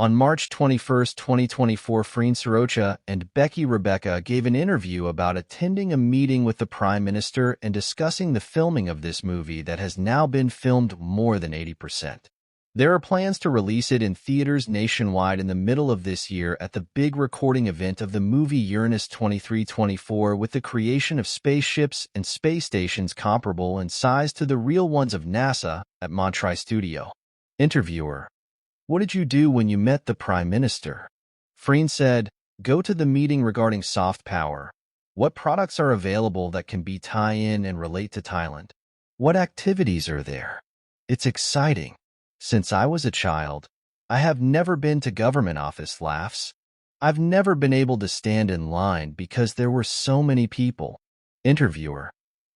On March 21, 2024, Freen and Becky Rebecca gave an interview about attending a meeting with the Prime Minister and discussing the filming of this movie that has now been filmed more than 80%. There are plans to release it in theaters nationwide in the middle of this year at the big recording event of the movie Uranus2324, with the creation of spaceships and space stations comparable in size to the real ones of NASA at Montreal Studio. Interviewer: what did you do when you met the Prime Minister? Freen said, go to the meeting regarding soft power. What products are available that can be tie-in and relate to Thailand? What activities are there? It's exciting. Since I was a child, I have never been to government office. Laughs. I've never been able to stand in line because there were so many people. Interviewer: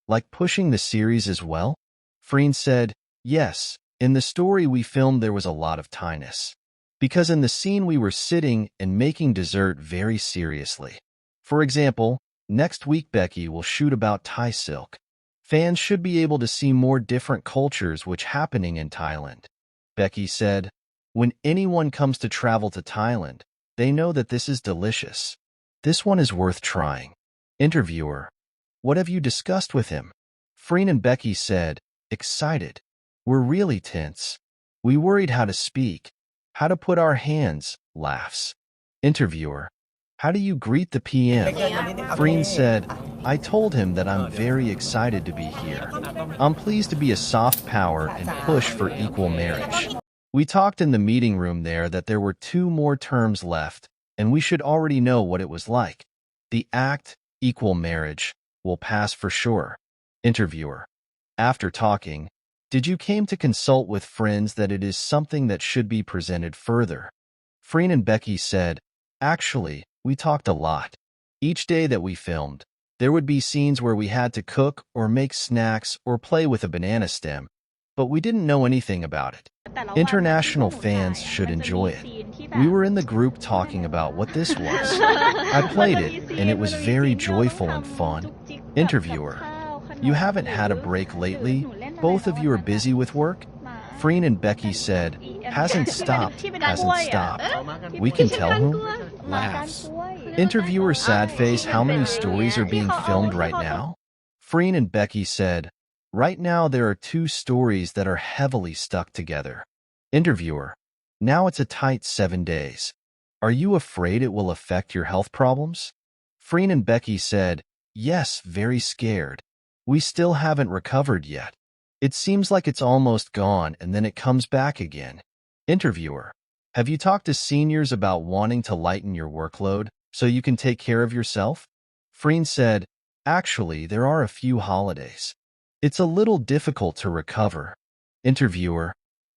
like pushing the series as well? Freen said, yes. In the story we filmed there was a lot of Thai-ness. Because in the scene we were sitting and making dessert very seriously. For example, next week Becky will shoot about Thai silk. Fans should be able to see more different cultures which happening in Thailand. Becky said, when anyone comes to travel to Thailand, they know that this is delicious. This one is worth trying. Interviewer: what have you discussed with him? Freen and Becky said, excited. We're really tense. We worried how to speak, how to put our hands. Laughs. Interviewer: how do you greet the PM? Freen said, I told him that I'm very excited to be here. I'm pleased to be a soft power and push for equal marriage. We talked in the meeting room there that there were 2 more terms left, and we should already know what it was like. The act, equal marriage, will pass for sure. Interviewer: after talking, did you came to consult with friends that it is something that should be presented further? Freen and Becky said, actually, we talked a lot. Each day that we filmed, there would be scenes where we had to cook or make snacks or play with a banana stem, but we didn't know anything about it. International fans should enjoy it. We were in the group talking about what this was. I played it, and it was very joyful and fun. Interviewer: you haven't had a break lately? Both of you are busy with work? Freen and Becky said, hasn't stopped. We can tell whom? Laughs. Interviewer: sad face, how many stories are being filmed right now? Freen and Becky said, right now there are 2 stories that are heavily stuck together. Interviewer: now it's a tight 7 days. Are you afraid it will affect your health problems? Freen and Becky said, yes, very scared. We still haven't recovered yet. It seems like it's almost gone and then it comes back again. Interviewer: have you talked to seniors about wanting to lighten your workload so you can take care of yourself? Freen said, actually, there are a few holidays. It's a little difficult to recover. Interviewer: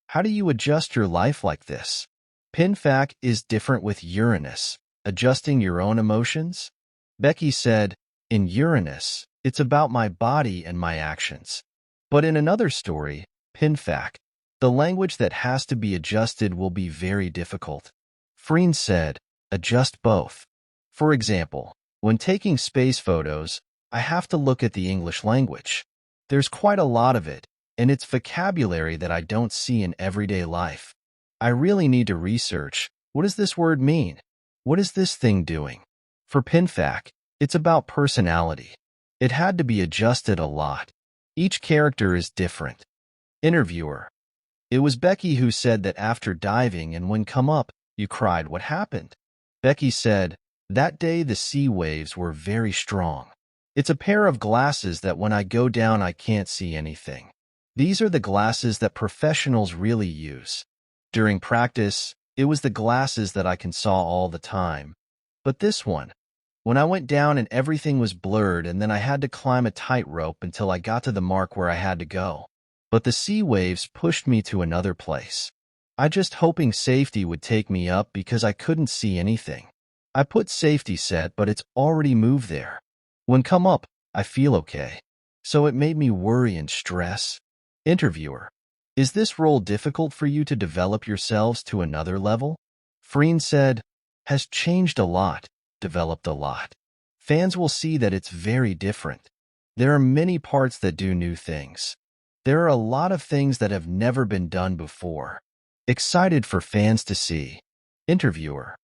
how do you adjust your life like this? Pinfac is different with Uranus, adjusting your own emotions? Becky said, in Uranus, it's about my body and my actions. But in another story, Pinfac, the language that has to be adjusted will be very difficult. Freen said, adjust both. For example, when taking space photos, I have to look at the English language. There's quite a lot of it, and it's vocabulary that I don't see in everyday life. I really need to research, what does this word mean? What is this thing doing? For Pinfac, it's about personality. It had to be adjusted a lot. Each character is different. Interviewer: it was Becky who said that after diving and when come up, you cried. What happened? Becky said, that day the sea waves were very strong. It's a pair of glasses that when I go down I can't see anything. These are the glasses that professionals really use. During practice, it was the glasses that I can saw all the time. But this one, when I went down and everything was blurred and then I had to climb a tightrope until I got to the mark where I had to go. But the sea waves pushed me to another place. I just hoping safety would take me up because I couldn't see anything. I put safety set, but it's already moved there. When come up, I feel okay. So it made me worry and stress. Interviewer: is this role difficult for you to develop yourselves to another level? Freen said, has changed a lot. Developed a lot. Fans will see that it's very different. There are many parts that do new things. There are a lot of things that have never been done before. Excited for fans to see. Interviewer: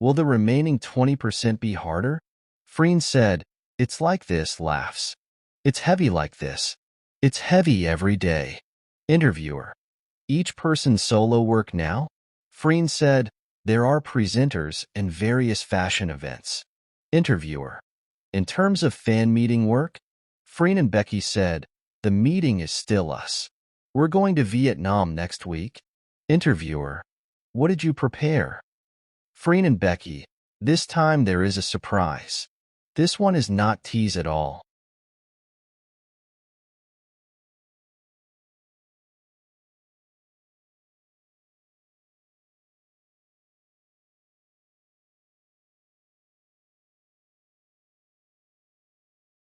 will the remaining 20% be harder? Freen said, it's like this, laughs. It's heavy like this. It's heavy every day. Interviewer: each person's solo work now? Freen said, there are presenters and various fashion events. Interviewer: in terms of fan meeting work? Freen and Becky said, the meeting is still us. We're going to Vietnam next week. Interviewer: what did you prepare? Freen and Becky: this time there is a surprise. This one is not tease at all.